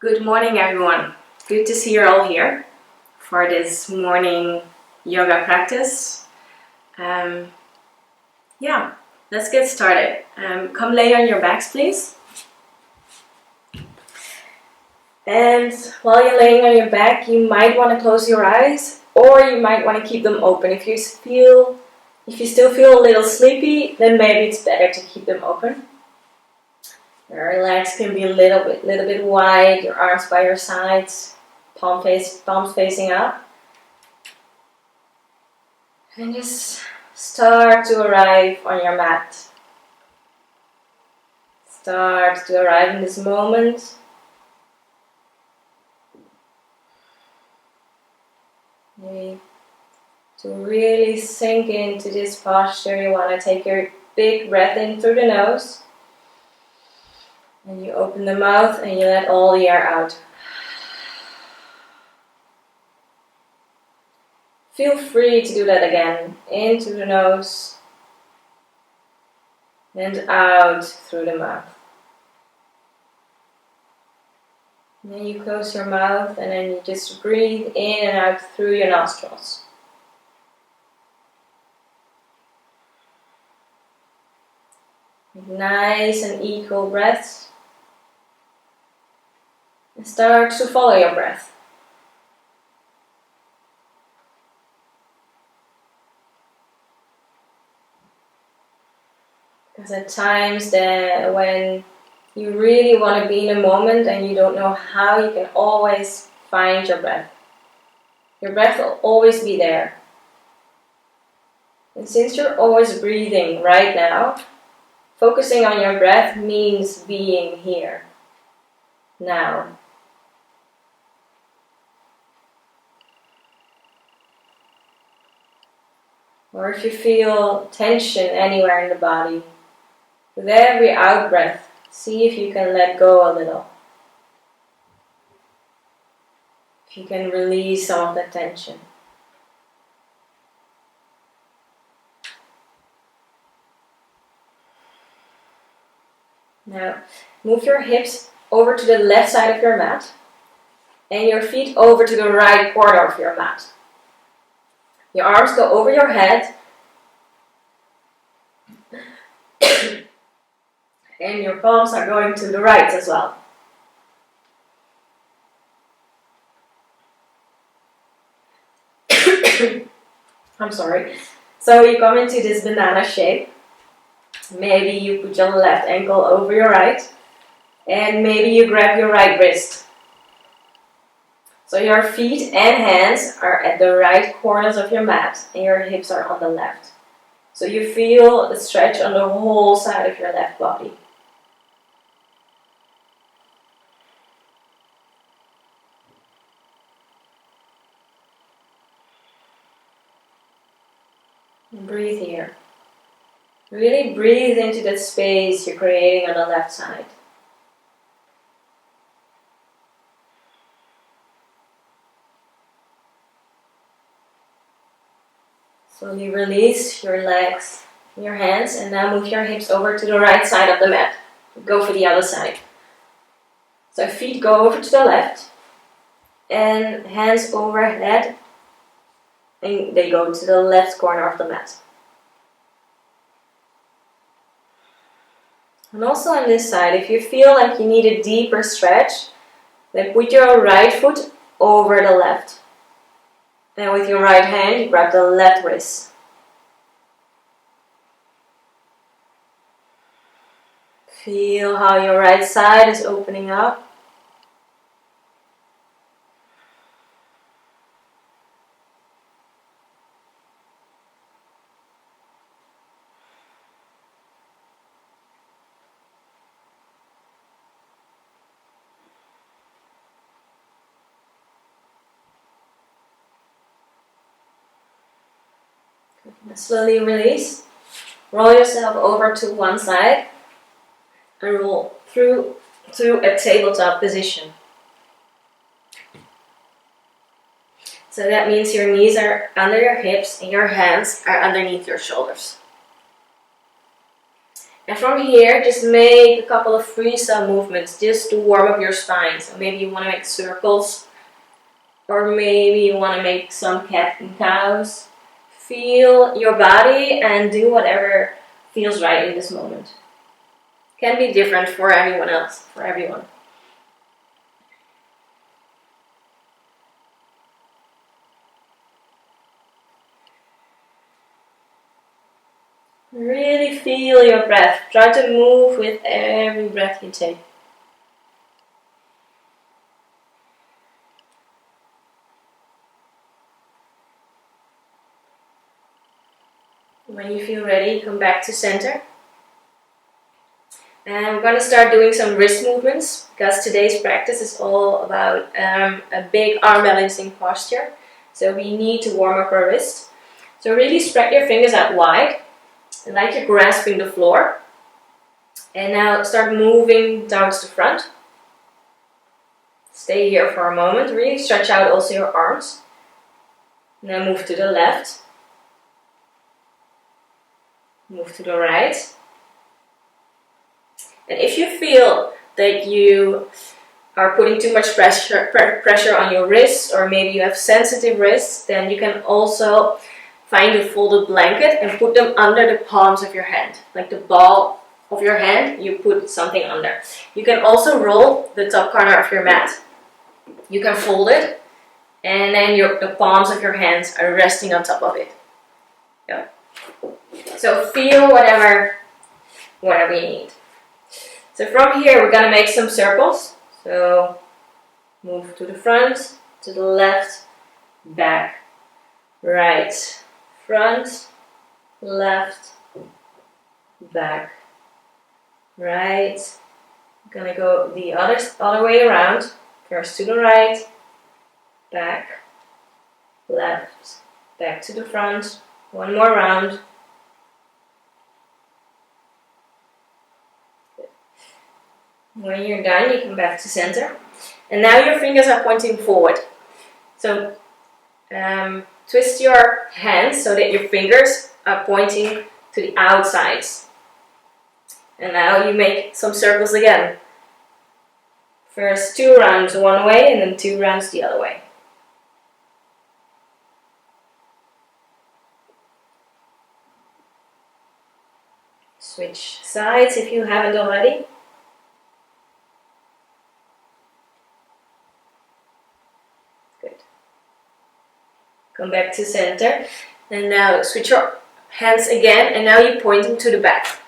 Good morning, everyone. Good to see you're all here for this morning yoga practice. Yeah, let's get started. Come lay on your backs, please. And while you're laying on your back, you might want to close your eyes, or you might want to keep them open. If you still feel a little sleepy, then maybe it's better to keep them open. Your legs can be a little bit wide, your arms by your sides, palms facing up. And just start to arrive on your mat. Start to arrive in this moment. Maybe to really sink into this posture, you want to take your big breath in through the nose. And you open the mouth and you let all the air out. Feel free to do that again. Into the nose and out through the mouth. And then you close your mouth and then you just breathe in and out through your nostrils. Nice and equal breaths. And start to follow your breath. Because at times when you really want to be in a moment and you don't know how, you can always find your breath. Your breath will always be there. And since you're always breathing right now, focusing on your breath means being here, now. Or if you feel tension anywhere in the body, with every out breath, see if you can let go a little. If you can release some of that tension. Now, move your hips over to the left side of your mat and your feet over to the right corner of your mat. Your arms go over your head and your palms are going to the right as well. I'm sorry. So you come into this banana shape. Maybe you put your left ankle over your right and maybe you grab your right wrist. So your feet and hands are at the right corners of your mat and your hips are on the left. So you feel the stretch on the whole side of your left body. And breathe here. Really breathe into that space you're creating on the left side. Slowly release your legs, your hands, and now move your hips over to the right side of the mat. Go for the other side. So feet go over to the left, and hands overhead, and they go to the left corner of the mat. And also on this side, if you feel like you need a deeper stretch, then put your right foot over the left. And with your right hand, you grab the left wrist. Feel how your right side is opening up. Slowly release. Roll yourself over to one side and roll through to a tabletop position. So that means your knees are under your hips and your hands are underneath your shoulders. And from here, just make a couple of freestyle movements just to warm up your spine. So maybe you want to make circles, or maybe you want to make some cat and cows. Feel your body and do whatever feels right in this moment. Can be different for everyone else, for everyone. Really feel your breath. Try to move with every breath you take. When you feel ready, come back to center. And we're going to start doing some wrist movements because today's practice is all about a big arm balancing posture. So we need to warm up our wrist. So really spread your fingers out wide, like you're grasping the floor. And now start moving towards the front. Stay here for a moment. Really stretch out also your arms. Now move to the left. Move to the right. And if you feel that you are putting too much pressure on your wrists, or maybe you have sensitive wrists, then you can also find a folded blanket and put them under the palms of your hand. Like the ball of your hand, you put something under. You can also roll the top corner of your mat. You can fold it, and then the palms of your hands are resting on top of it. Yeah. So feel whatever you need. So from here, we're going to make some circles. So move to the front, to the left, back, right, front, left, back, right. I'm going to go the other way around. First to the right, back, left, back to the front. One more round. When you're done, you come back to center. And now your fingers are pointing forward. So twist your hands so that your fingers are pointing to the outsides. And now you make some circles again. First 2 rounds one way and then 2 rounds the other way. Switch sides if you haven't already. Good. Come back to center. And now switch your hands again, and now you're pointing to the back.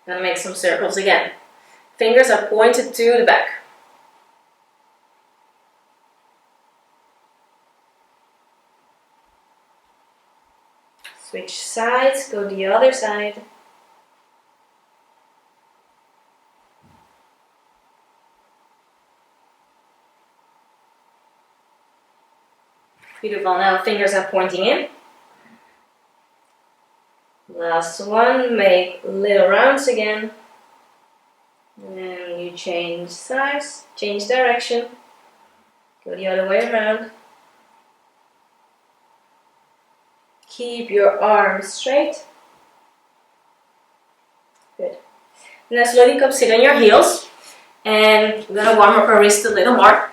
Gonna make some circles again. Fingers are pointed to the back. Switch sides, go the other side. Beautiful, now fingers are pointing in. Last one, make little rounds again. And you change sides, change direction. Go the other way around. Keep your arms straight. Good. Now slowly come sit on your heels. And we're gonna warm up our wrist a little more.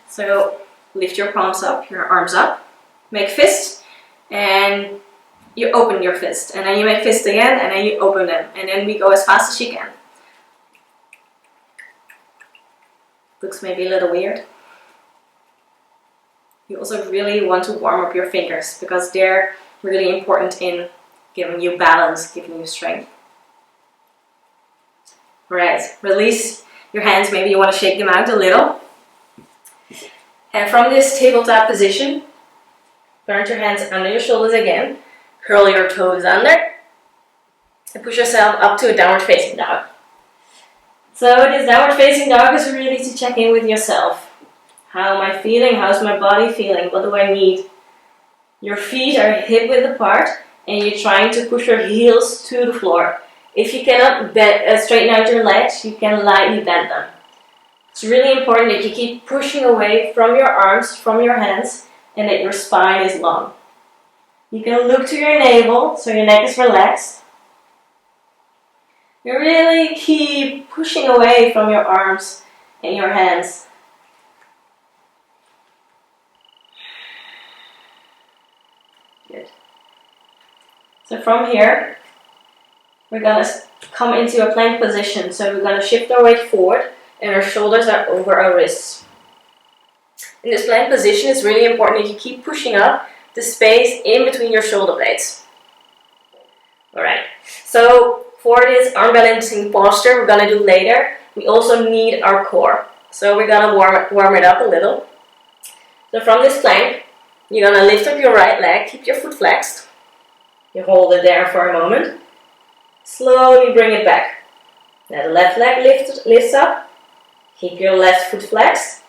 So lift your palms up, your arms up. Make fists. And you open your fist. And then you make fist again, and then you open them. And then we go as fast as you can. Looks maybe a little weird. You also really want to warm up your fingers because they're really important in giving you balance, giving you strength. Alright, release your hands. Maybe you want to shake them out a little. And from this tabletop position, plant your hands under your shoulders again. Curl your toes under. And push yourself up to a downward facing dog. So this downward facing dog is really to check in with yourself. How am I feeling? How's my body feeling? What do I need? Your feet are hip width apart and you're trying to push your heels to the floor. If you cannot straighten out your legs, you can lightly bend them. It's really important that you keep pushing away from your arms, from your hands, and that your spine is long. You can look to your navel so your neck is relaxed. You really keep pushing away from your arms and your hands. Good. So from here, we're gonna come into a plank position. So we're gonna shift our weight forward and our shoulders are over our wrists. In this plank position, it's really important that you keep pushing up the space in between your shoulder blades. Alright, so for this arm balancing posture we're gonna do later, we also need our core. So we're gonna warm it up a little. So from this plank, you're gonna lift up your right leg, keep your foot flexed. You hold it there for a moment. Slowly bring it back. Now the left leg lifts up. Keep your left foot flexed.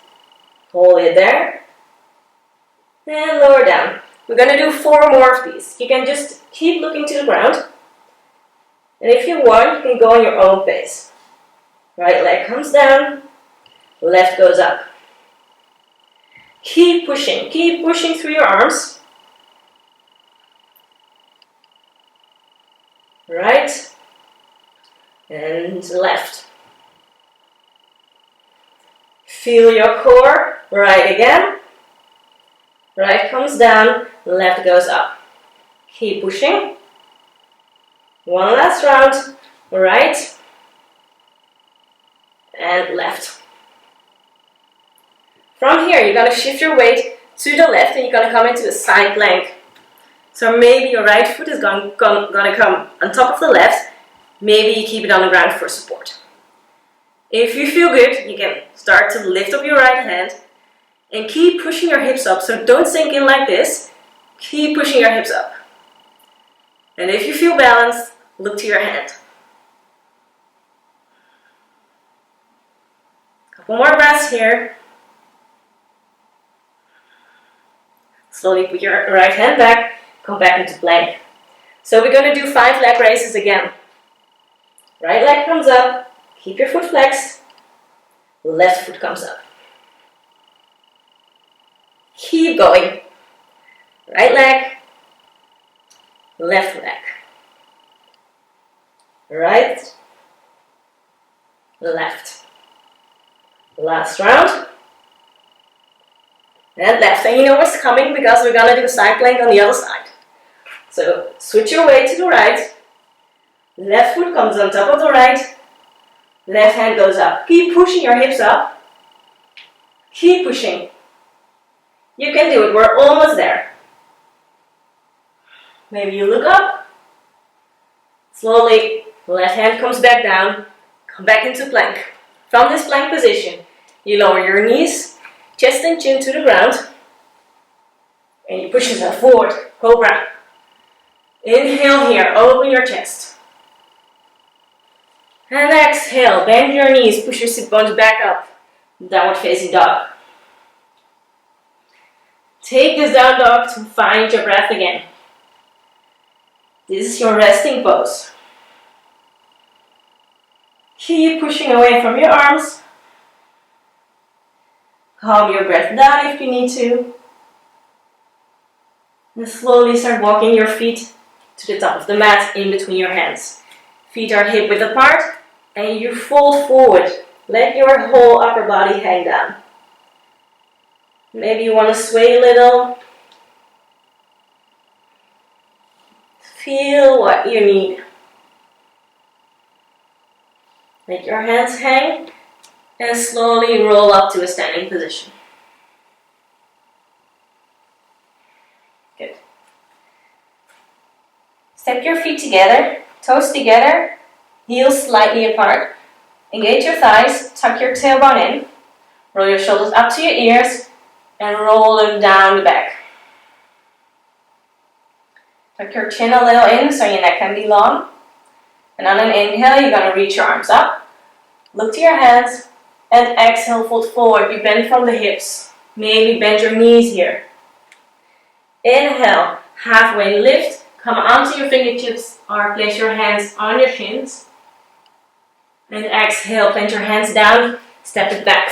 Hold it there. And lower down. We're going to do 4 more of these. You can just keep looking to the ground. And if you want, you can go on your own pace. Right leg comes down. Left goes up. Keep pushing through your arms. Right and left. Feel your core. Right again. Right comes down, left goes up. Keep pushing. One last round. Right and left. From here, you're going to shift your weight to the left and you're going to come into a side plank. So maybe your right foot is going to come on top of the left. Maybe you keep it on the ground for support. If you feel good, you can start to lift up your right hand and keep pushing your hips up. So don't sink in like this. Keep pushing your hips up. And if you feel balanced, look to your hand. Couple more breaths here. Slowly put your right hand back, come back into plank. So we're going to do 5 leg raises again. Right leg comes up, keep your foot flexed, left foot comes up. Keep going. Right leg, left leg. Right, left. Last round. And left. And you know what's coming because we're going to do a side plank on the other side. So switch your weight to the right. Left foot comes on top of the right. Left hand goes up. Keep pushing your hips up. Keep pushing. You can do it. We're almost there. Maybe you look up. Slowly, left hand comes back down. Come back into plank. From this plank position, you lower your knees, chest and chin to the ground. And you push yourself forward. Cobra. Inhale here. Open your chest. And exhale, bend your knees, push your sit bones back up. Downward facing dog. Take this down dog to find your breath again. This is your resting pose. Keep pushing away from your arms. Calm your breath down if you need to. And slowly start walking your feet to the top of the mat in between your hands. Feet are hip width apart and you fold forward. Let your whole upper body hang down. Maybe you want to sway a little. Feel what you need. Let your hands hang and slowly roll up to a standing position. Good. Step your feet together. Toes together, heels slightly apart. Engage your thighs, tuck your tailbone in. Roll your shoulders up to your ears and roll them down the back. Tuck your chin a little in so your neck can be long. And on an inhale, you're going to reach your arms up. Look to your hands and exhale, fold forward. You bend from the hips. Maybe bend your knees here. Inhale, halfway lift. Come onto your fingertips or place your hands on your shins. And exhale, plant your hands down, step it back.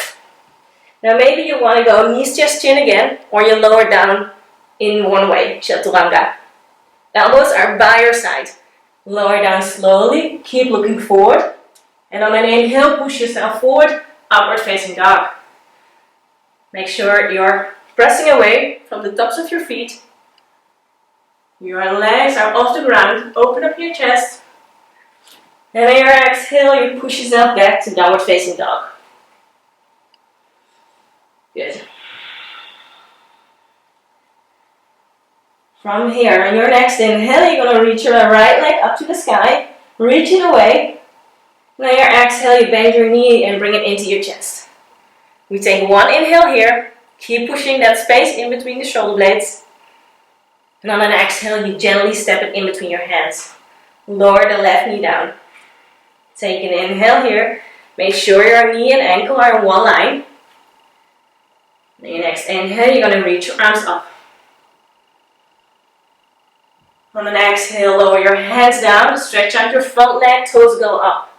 Now maybe you want to go knees, chest, chin again, or you lower down in one way, chaturanga. Elbows are by your side. Lower down slowly, keep looking forward. And on an inhale, push yourself forward, upward facing dog. Make sure you're pressing away from the tops of your feet. Your legs are off the ground, open up your chest. And on your exhale, you push yourself back to downward facing dog. Good. From here, on your next inhale, you're going to reach your right leg up to the sky, reach it away. And on your exhale, you bend your knee and bring it into your chest. We take one inhale here, keep pushing that space in between the shoulder blades. And on an exhale, you gently step it in between your hands. Lower the left knee down. Take an inhale here, make sure your knee and ankle are in one line. On your next inhale, you're going to reach your arms up. On an exhale, lower your hands down, stretch out your front leg, toes go up.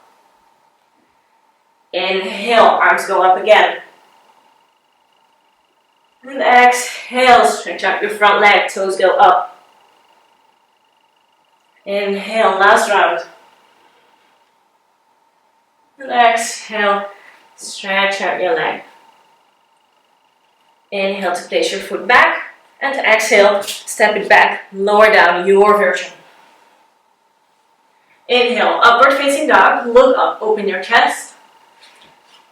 Inhale, arms go up again. And exhale, stretch out your front leg, toes go up. Inhale, last round. And exhale, stretch out your leg. Inhale to place your foot back. And exhale, step it back, lower down, your version. Inhale, upward facing dog, look up, open your chest.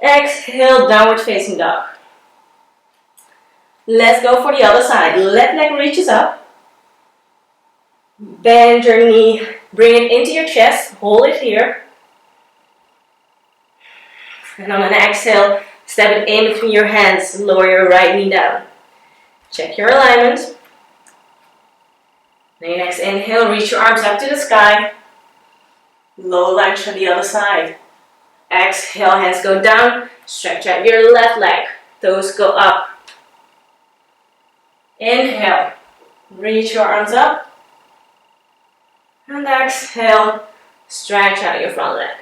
Exhale, downward facing dog. Let's go for the other side. Left leg reaches up. Bend your knee, bring it into your chest, hold it here. And on an exhale, step it in between your hands, lower your right knee down. Check your alignment. Then your next inhale, reach your arms up to the sky. Low lunge on the other side. Exhale, hands go down. Stretch out your left leg. Toes go up. Inhale, reach your arms up. And exhale, stretch out your front leg.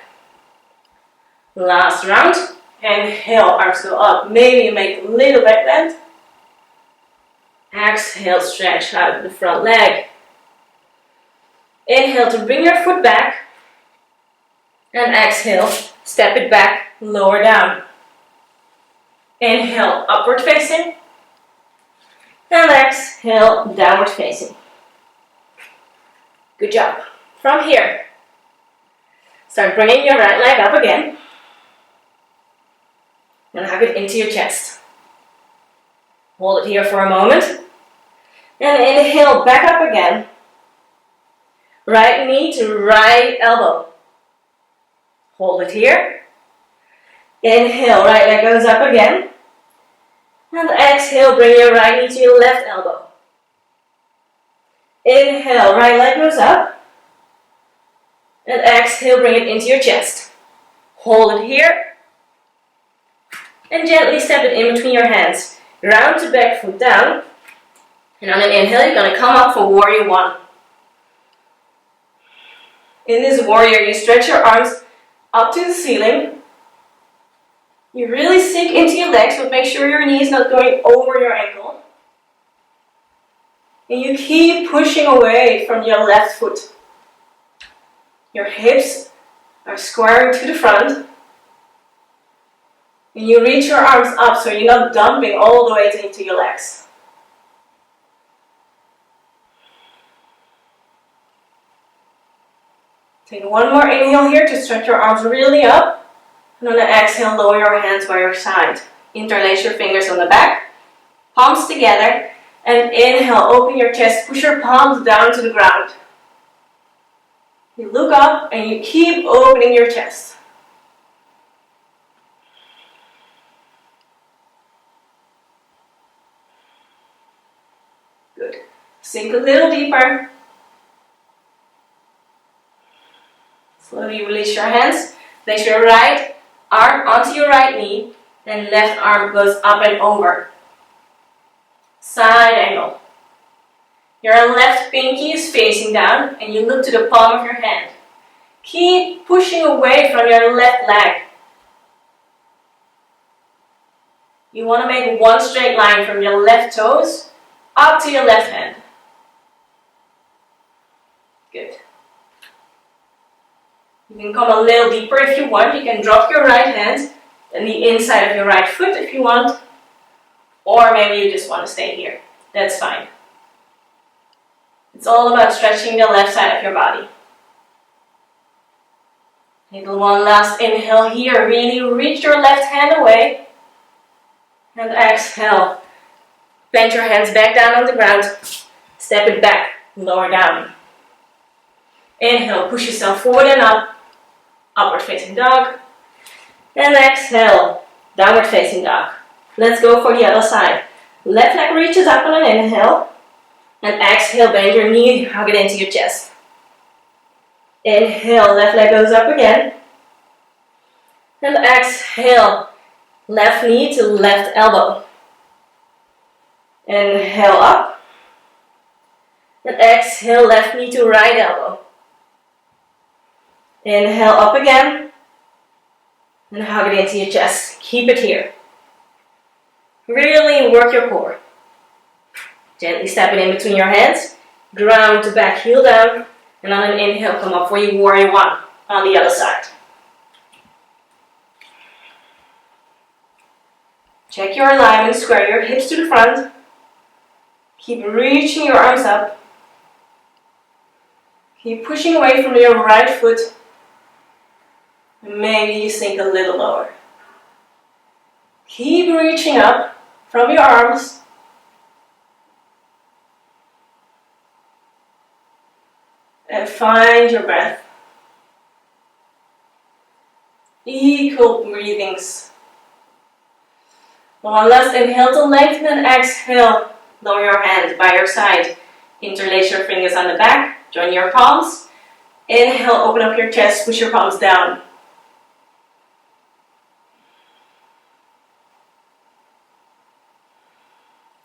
Last round. Inhale, arms go up. Maybe you make a little back bend. Exhale, stretch out the front leg. Inhale to bring your foot back. And exhale, step it back, lower down. Inhale, upward facing. And exhale, downward facing. Good job. From here, start bringing your right leg up again. And hug it into your chest. Hold it here for a moment. And inhale, back up again. Right knee to right elbow. Hold it here. Inhale, right leg goes up again. And exhale, bring your right knee to your left elbow. Inhale, right leg goes up. And exhale, bring it into your chest. Hold it here. And gently step it in between your hands. Round to back foot down. And on an inhale, you're going to come up for warrior one. In this warrior, you stretch your arms up to the ceiling. You really sink into your legs, but make sure your knee is not going over your ankle. And you keep pushing away from your left foot. Your hips are squaring to the front. And you reach your arms up so you're not dumping all the weight into your legs. Take one more inhale here to stretch your arms really up. And on the exhale, lower your hands by your side. Interlace your fingers on the back. Palms together. And inhale, open your chest. Push your palms down to the ground. You look up and you keep opening your chest. Good. Sink a little deeper. Slowly release your hands. Place your right arm onto your right knee. And left arm goes up and over. Side angle. Your left pinky is facing down and you look to the palm of your hand. Keep pushing away from your left leg. You want to make one straight line from your left toes up to your left hand. Good. You can come a little deeper if you want. You can drop your right hand and the inside of your right foot if you want. Or maybe you just want to stay here. That's fine. It's all about stretching the left side of your body. Take one last inhale here. Really reach your left hand away. And exhale. Bend your hands back down on the ground. Step it back. Lower down. Inhale. Push yourself forward and up. Upward facing dog. And exhale. Downward facing dog. Let's go for the other side. Left leg reaches up on an inhale. And exhale, bend your knee, hug it into your chest. Inhale, left leg goes up again. And exhale, left knee to left elbow. Inhale up. And exhale, left knee to right elbow. Inhale up again. And hug it into your chest. Keep it here. Really work your core. Gently step it in between your hands. Ground to back, heel down. And on an inhale, come up for your warrior one on the other side. Check your alignment, square your hips to the front. Keep reaching your arms up. Keep pushing away from your right foot. And maybe you sink a little lower. Keep reaching up from your arms. And find your breath. Equal breathings. One last inhale to lengthen and exhale. Lower your hand by your side. Interlace your fingers on the back. Join your palms. Inhale, open up your chest, push your palms down.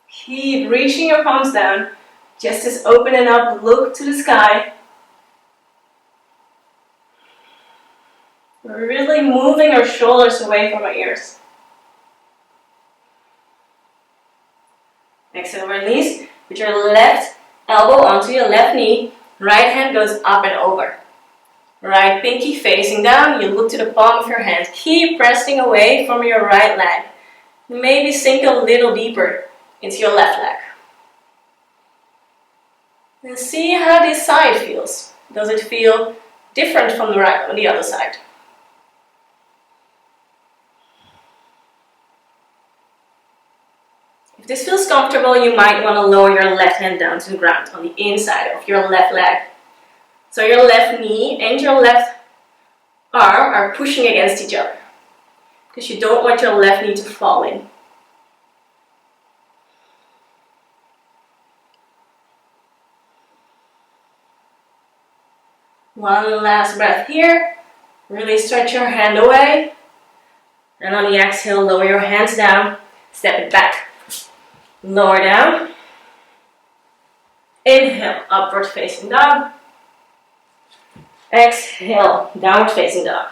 Keep reaching your palms down. Chest is opening up, look to the sky. We're really moving our shoulders away from our ears. Exhale, release. Put your left elbow onto your left knee. Right hand goes up and over. Right pinky facing down. You look to the palm of your hand. Keep pressing away from your right leg. Maybe sink a little deeper into your left leg. And see how this side feels. Does it feel different from the other side? If this feels comfortable, you might want to lower your left hand down to the ground on the inside of your left leg. So your left knee and your left arm are pushing against each other, because you don't want your left knee to fall in. One last breath here. Really stretch your hand away. And on the exhale, lower your hands down. Step it back. Lower down. Inhale, upward facing dog. Exhale, downward facing dog.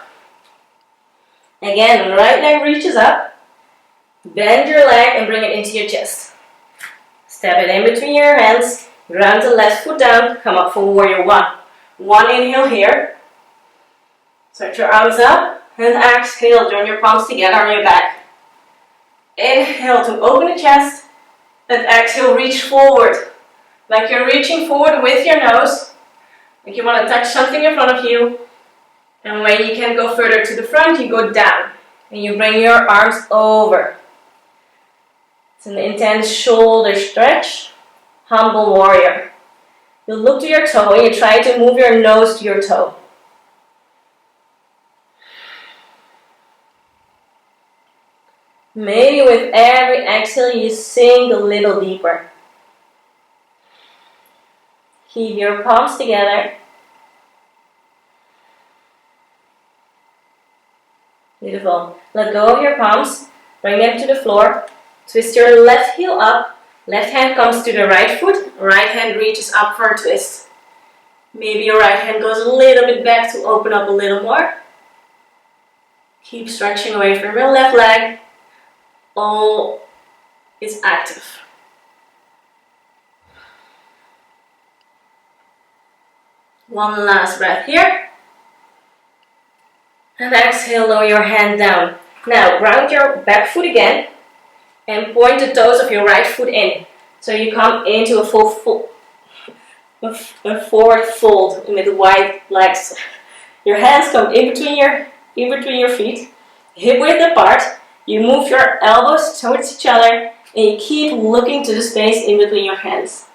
Again, right leg reaches up. Bend your leg and bring it into your chest. Step it in between your hands. Ground the left foot down. Come up for warrior one. One inhale here. Stretch your arms up. And exhale, join your palms together on your back. Inhale to open the chest. And exhale, reach forward. Like you're reaching forward with your nose. Like you want to touch something in front of you. And when you can go further to the front, you go down. And you bring your arms over. It's an intense shoulder stretch. Humble warrior. You look to your toe and you try to move your nose to your toe. Maybe with every exhale you sink a little deeper. Keep your palms together. Beautiful. Let go of your palms. Bring them to the floor. Twist your left heel up. Left hand comes to the right foot. Right hand reaches up for a twist. Maybe your right hand goes a little bit back to open up a little more. Keep stretching away from your left leg. All is active. One last breath here. And exhale, lower your hand down. Now ground your back foot again and point the toes of your right foot in. So you come into a forward fold with the wide legs. Your hands come in between your feet, hip width apart. You move your elbows towards each other and you keep looking to the space in between your hands.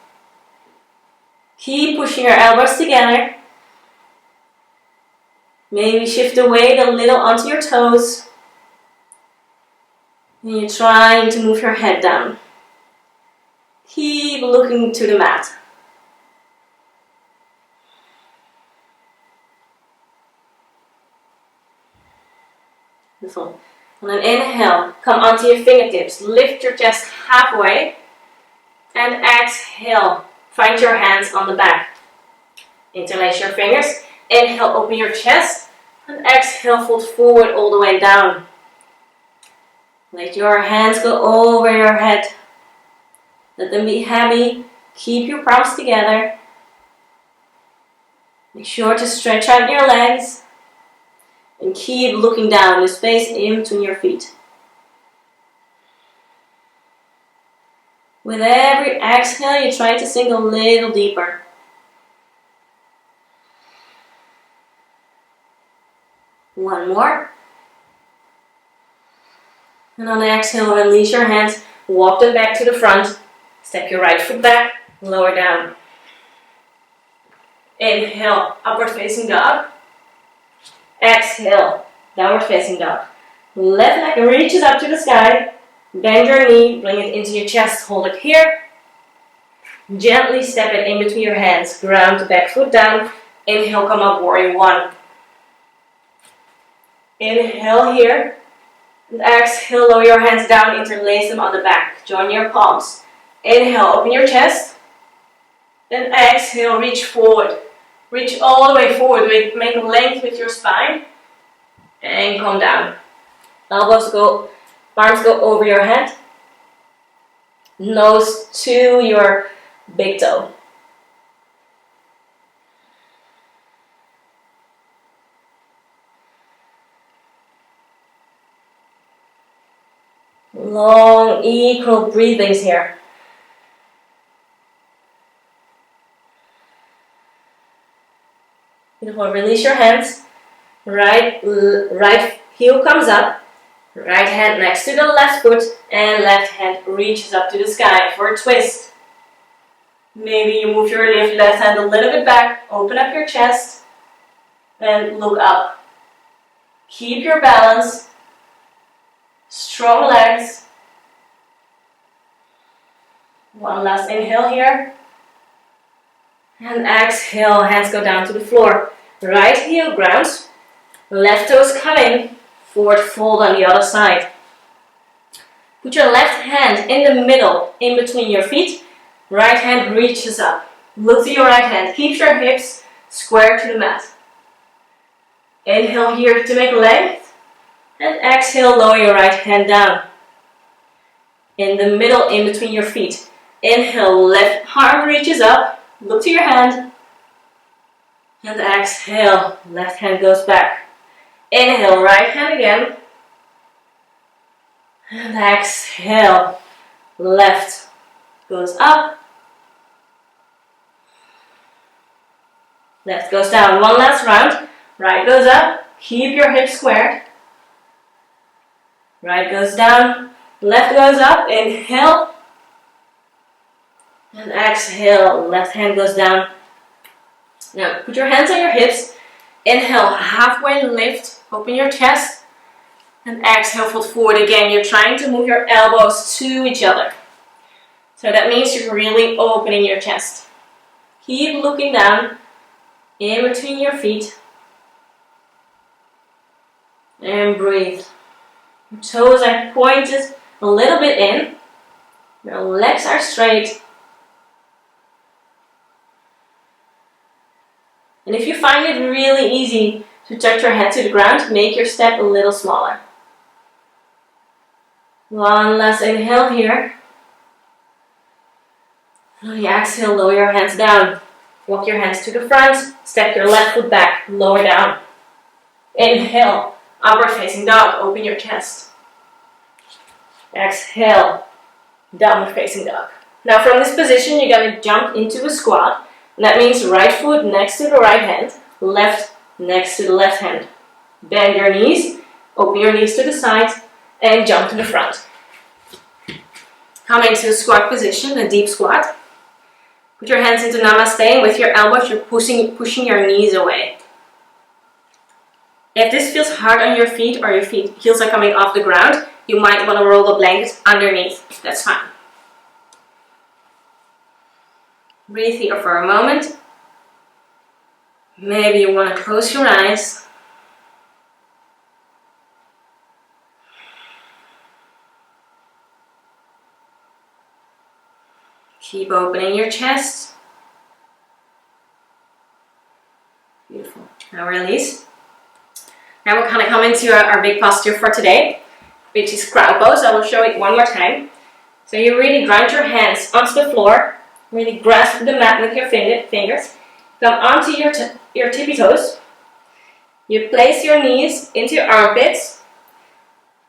Keep pushing your elbows together. Maybe shift the weight a little onto your toes. And you're trying to move your head down. Keep looking to the mat. Beautiful. And then inhale, come onto your fingertips. Lift your chest halfway. And exhale, find your hands on the back. Interlace your fingers. Inhale, open your chest. And exhale, fold forward all the way down. Let your hands go over your head. Let them be heavy. Keep your palms together. Make sure to stretch out your legs. And keep looking down, the space in between your feet. With every exhale, you try to sink a little deeper. One more. And on the exhale, release your hands. Walk them back to the front. Step your right foot back. Lower down. Inhale, upward facing dog. Exhale, downward facing dog. Left leg reaches up to the sky. Bend your knee, bring it into your chest, hold it here. Gently step it in between your hands. Ground the back foot down. Inhale, come up, warrior one. Inhale here. And exhale, lower your hands down, interlace them on the back. Join your palms. Inhale, open your chest. Then exhale, reach forward. Reach all the way forward. Make a length with your spine. And come down. Elbows go, arms go over your head. Nose to your big toe. Long, equal breathings here. Beautiful. Release your hands. Right heel comes up. Right hand next to the left foot. And left hand reaches up to the sky for a twist. Maybe you move your left hand a little bit back. Open up your chest. And look up. Keep your balance. Strong legs. One last inhale here. And exhale, hands go down to the floor. Right heel grounds. Left toes come in. Forward fold on the other side. Put your left hand in the middle, in between your feet. Right hand reaches up. Look to your right hand. Keep your hips square to the mat. Inhale here to make length. And exhale, lower your right hand down. In the middle, in between your feet. Inhale, left arm reaches up. Look to your hand. And exhale, left hand goes back. Inhale, right hand again. And exhale, left goes up. Left goes down. One last round. Right goes up. Keep your hips squared. Right goes down, left goes up, inhale, and exhale, left hand goes down. Now put your hands on your hips, inhale, halfway lift, open your chest, and exhale, fold forward again. You're trying to move your elbows to each other. So that means you're really opening your chest. Keep looking down, in between your feet, and breathe. Your toes are pointed a little bit in. Your legs are straight. And if you find it really easy to touch your head to the ground, make your step a little smaller. One last inhale here. On the exhale, lower your hands down. Walk your hands to the front. Step your left foot back. Lower down. Inhale, upward facing dog, open your chest. Exhale, downward facing dog. Now from this position, you're going to jump into a squat. And that means right foot next to the right hand, left next to the left hand. Bend your knees, open your knees to the side, and jump to the front. Come into a squat position, a deep squat. Put your hands into Namaste, and with your elbows, you're pushing your knees away. If this feels hard on your feet or your heels are coming off the ground, you might want to roll the blanket underneath. That's fine. Breathe here for a moment. Maybe you want to close your eyes. Keep opening your chest. Beautiful. Now release. Now we're going to come into our big posture for today, which is crow pose. I will show it one more time. So you really ground your hands onto the floor. Really grasp the mat with your fingers. Come onto your tippy toes. You place your knees into your armpits.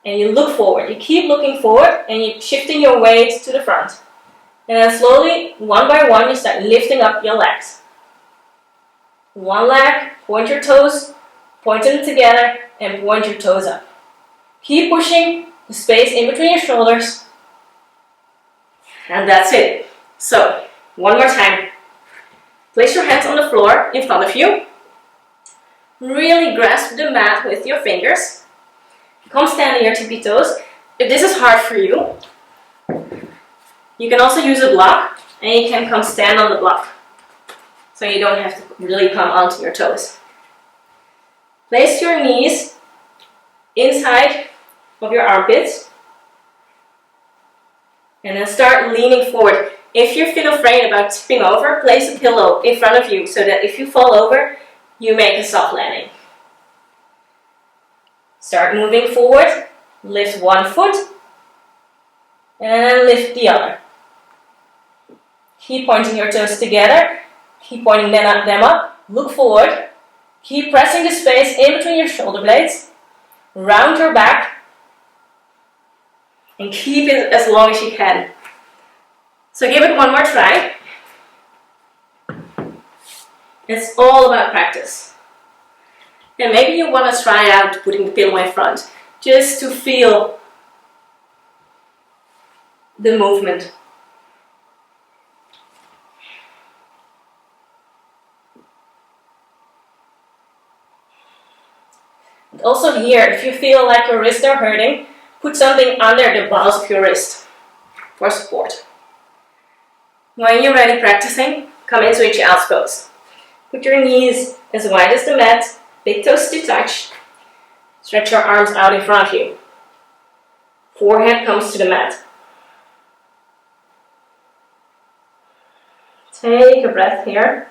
And you look forward. You keep looking forward and you're shifting your weight to the front. And then slowly, one by one, you start lifting up your legs. One leg, point your toes, point them together, and point your toes up. Keep pushing the space in between your shoulders. And that's it. So, one more time. Place your hands on the floor in front of you. Really grasp the mat with your fingers. Come stand on your tippy toes. If this is hard for you, you can also use a block, and you can come stand on the block. So you don't have to really come onto your toes. Place your knees inside of your armpits. And then start leaning forward. If you feel afraid about tipping over, place a pillow in front of you so that if you fall over, you make a soft landing. Start moving forward. Lift one foot. And lift the other. Keep pointing your toes together. Keep pointing them up. Look forward. Keep pressing the space in between your shoulder blades. Round your back. And keep it as long as you can. So give it one more try. It's all about practice. And maybe you want to try out putting the pillow in front. Just to feel the movement. And also here, if you feel like your wrists are hurting, put something under the balls of your wrist for support. When you're ready practicing, come into a child's pose. Put your knees as wide as the mat, big toes to touch. Stretch your arms out in front of you. Forehead comes to the mat. Take a breath here.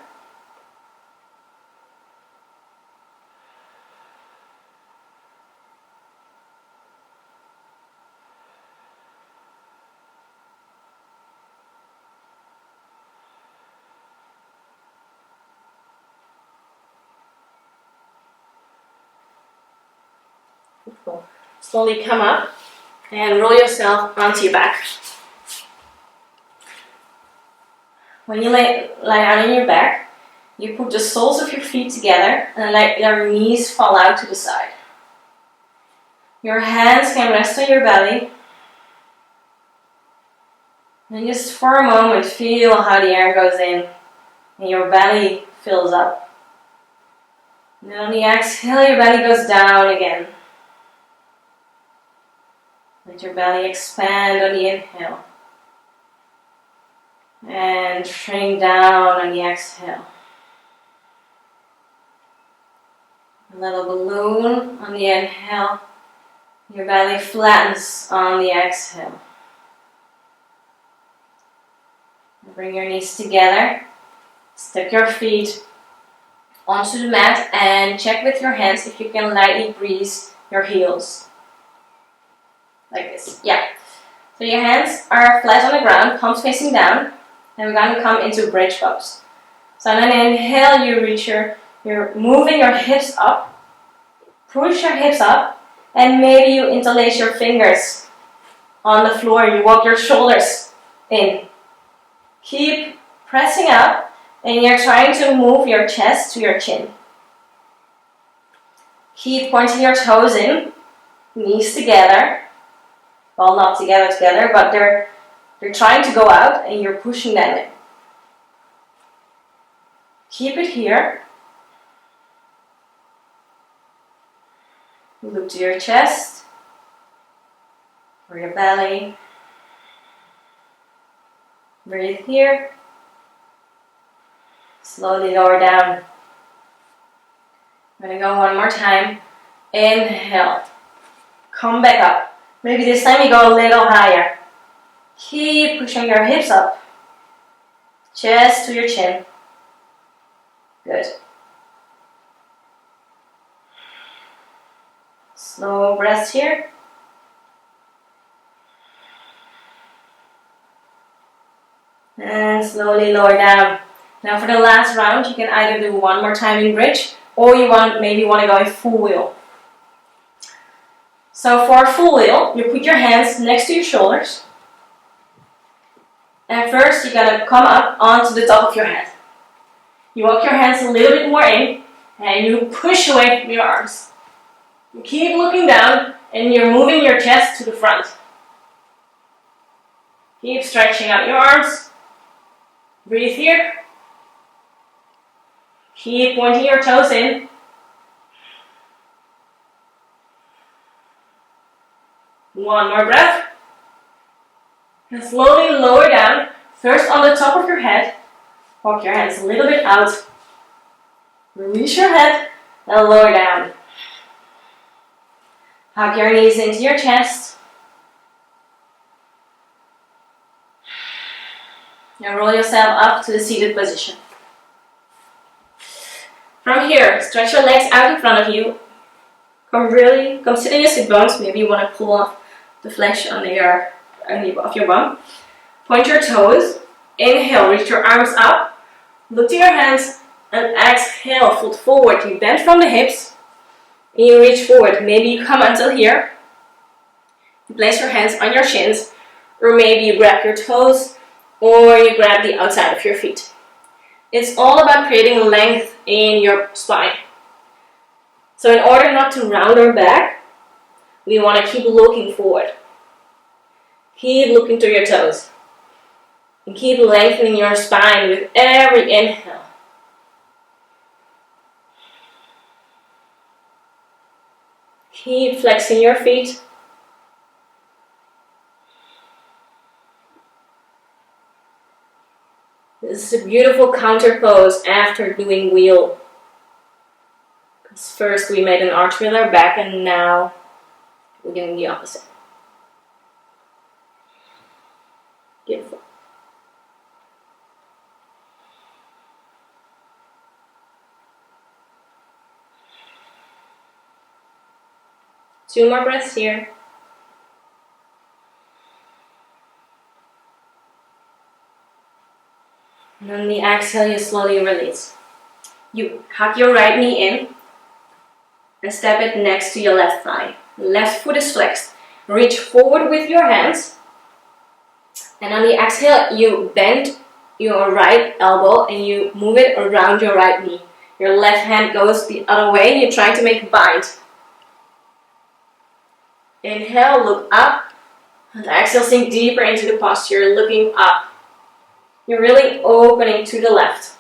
Beautiful. Slowly come up and roll yourself onto your back. When you lie down on your back, you put the soles of your feet together and let your knees fall out to the side. Your hands can rest on your belly. And just for a moment, feel how the air goes in and your belly fills up. And on the exhale, your belly goes down again. Let your belly expand on the inhale. And shrink down on the exhale. A little balloon on the inhale. Your belly flattens on the exhale. Bring your knees together. Step your feet onto the mat and check with your hands if you can lightly breeze your heels. Like this. Yeah. So your hands are flat on the ground, palms facing down. And we're going to come into bridge pose. So on an inhale, you're moving your hips up. Push your hips up, and maybe you interlace your fingers on the floor. You walk your shoulders in. Keep pressing up, and you're trying to move your chest to your chin. Keep pointing your toes in, knees together. Well, not together, but they're trying to go out, and you're pushing them in. Keep it here. Look to your chest, or your belly. Breathe here. Slowly lower down. I'm going to go one more time. Inhale. Come back up. Maybe this time you go a little higher. Keep pushing your hips up. Chest to your chin. Good. Slow breaths here. And slowly lower down. Now for the last round, you can either do one more time in bridge, or you maybe want to go in full wheel. So for a full wheel, you put your hands next to your shoulders. And first you're going to come up onto the top of your head. You walk your hands a little bit more in, and you push away from your arms. You keep looking down, and you're moving your chest to the front. Keep stretching out your arms. Breathe here. Keep pointing your toes in. One more breath. And slowly lower down. First on the top of your head. Walk your hands a little bit out. Release your head and lower down. Hug your knees into your chest. Now roll yourself up to the seated position. From here, stretch your legs out in front of you. Come sit in your sit bones. Maybe you want to pull off the flesh of your bum. Point your toes. Inhale, reach your arms up. Look to your hands and exhale, fold forward. You bend from the hips and you reach forward. Maybe you come until here. You place your hands on your shins, or maybe you grab your toes, or you grab the outside of your feet. It's all about creating length in your spine. So in order not to round our back, we want to keep looking forward. Keep looking to your toes. And keep lengthening your spine with every inhale. Keep flexing your feet. This is a beautiful counter pose after doing wheel. Because first we made an arch with our back, and now we're doing the opposite. Beautiful. Two more breaths here. And on the exhale, you slowly release. You hug your right knee in and step it next to your left thigh. Left foot is flexed. Reach forward with your hands. And on the exhale, you bend your right elbow and you move it around your right knee. Your left hand goes the other way. You're trying to make a bind. Inhale, look up. And exhale, sink deeper into the posture, looking up. You're really opening to the left.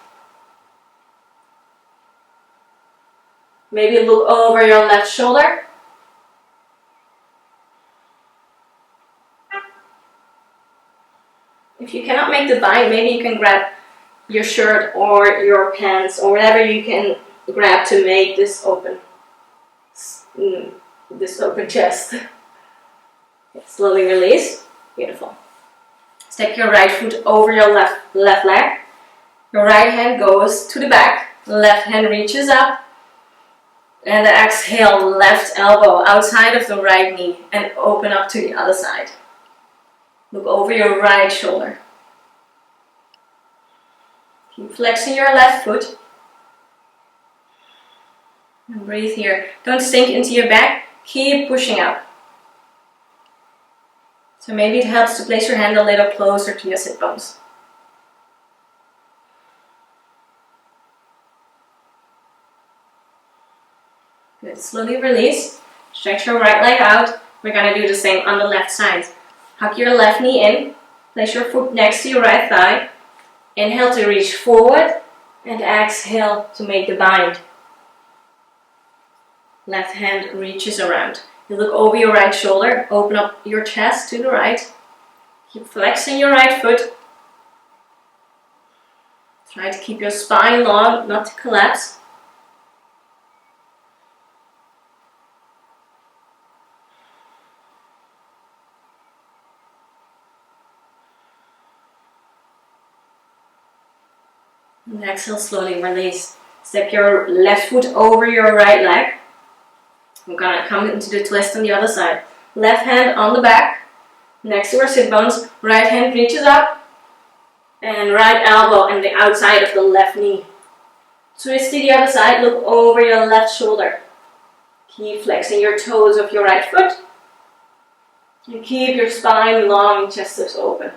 Maybe look over your left shoulder. If you cannot make the bind, maybe you can grab your shirt or your pants or whatever you can grab to make this open. This open chest. Slowly release. Beautiful. Step your right foot over your left leg. Your right hand goes to the back. Left hand reaches up. And exhale, left elbow outside of the right knee and open up to the other side. Look over your right shoulder. Keep flexing your left foot. And breathe here. Don't sink into your back. Keep pushing up. So maybe it helps to place your hand a little closer to your sit bones. Good. Slowly release. Stretch your right leg out. We're going to do the same on the left side. Hug your left knee in. Place your foot next to your right thigh. Inhale to reach forward. And exhale to make the bind. Left hand reaches around. You look over your right shoulder. Open up your chest to the right. Keep flexing your right foot. Try to keep your spine long, not to collapse. And exhale, slowly release. Step your left foot over your right leg. We're gonna come into the twist on the other side. Left hand on the back, next to our sit bones. Right hand reaches up. And right elbow and the outside of the left knee. Twist to the other side, look over your left shoulder. Keep flexing your toes of your right foot. And keep your spine long, chest is open.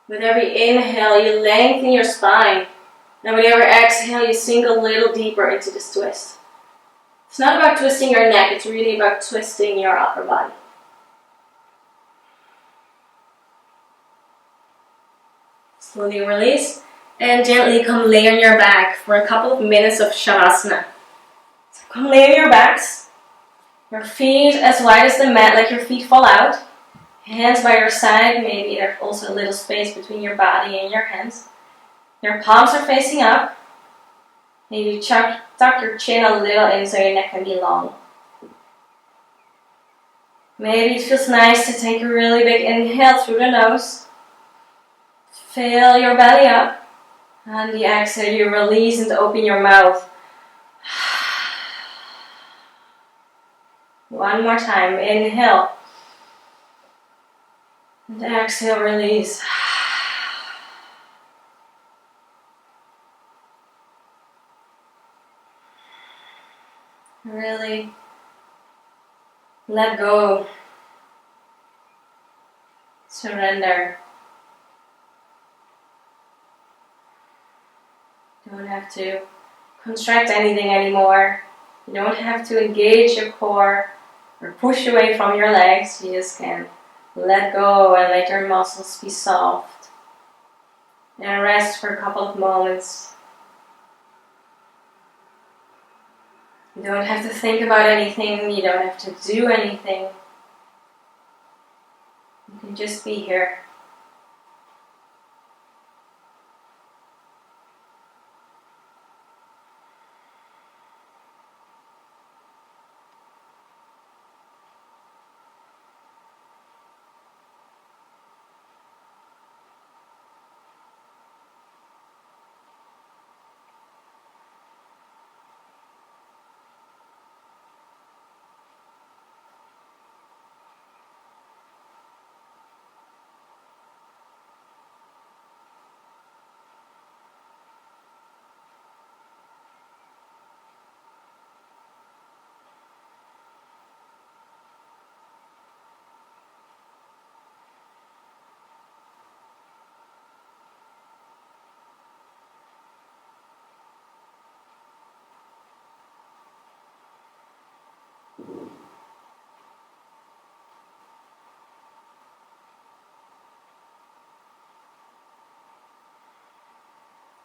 With every inhale, you lengthen your spine. And with every exhale, you sink a little deeper into this twist. It's not about twisting your neck, it's really about twisting your upper body. Slowly release and gently come lay on your back for a couple of minutes of Shavasana. So come lay on your backs. Your feet as wide as the mat, let your feet fall out. Hands by your side, maybe there's also a little space between your body and your hands. Your palms are facing up. Maybe tuck your chin a little in so your neck can be long. Maybe it feels nice to take a really big inhale through the nose. Fill your belly up. On the exhale, you release and open your mouth. One more time. Inhale. And exhale, release. Really let go. Surrender. You don't have to contract anything anymore. You don't have to engage your core or push away from your legs. You just can let go and let your muscles be soft. And rest for a couple of moments. You don't have to think about anything. You don't have to do anything. You can just be here.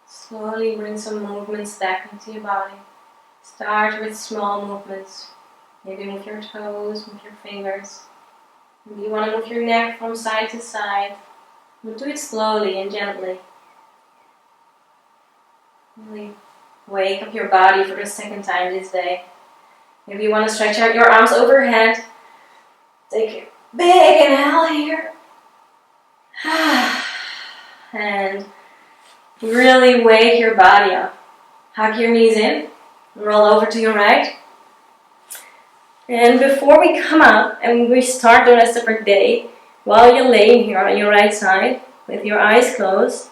Slowly bring some movements back into your body. Start with small movements. Maybe move your toes, move your fingers. Maybe you want to move your neck from side to side. But do it slowly and gently. Really wake up your body for the second time this day. Maybe you want to stretch out your arms overhead. Take a big inhale here. And really wake your body up. Hug your knees in. Roll over to your right. And before we come up and we start the rest of our day, while you're laying here on your right side with your eyes closed,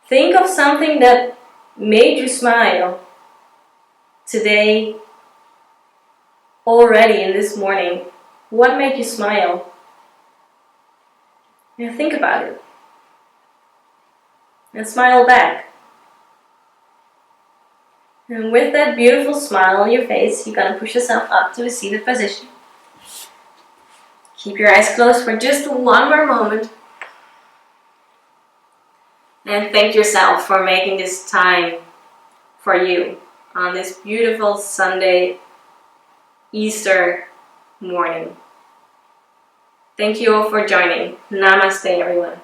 think of something that made you smile today, already in this morning. What made you smile? Yeah, think about it. And smile back. And with that beautiful smile on your face, you're going to push yourself up to a seated position. Keep your eyes closed for just one more moment. And thank yourself for making this time for you on this beautiful Sunday, Easter morning. Thank you all for joining. Namaste, everyone.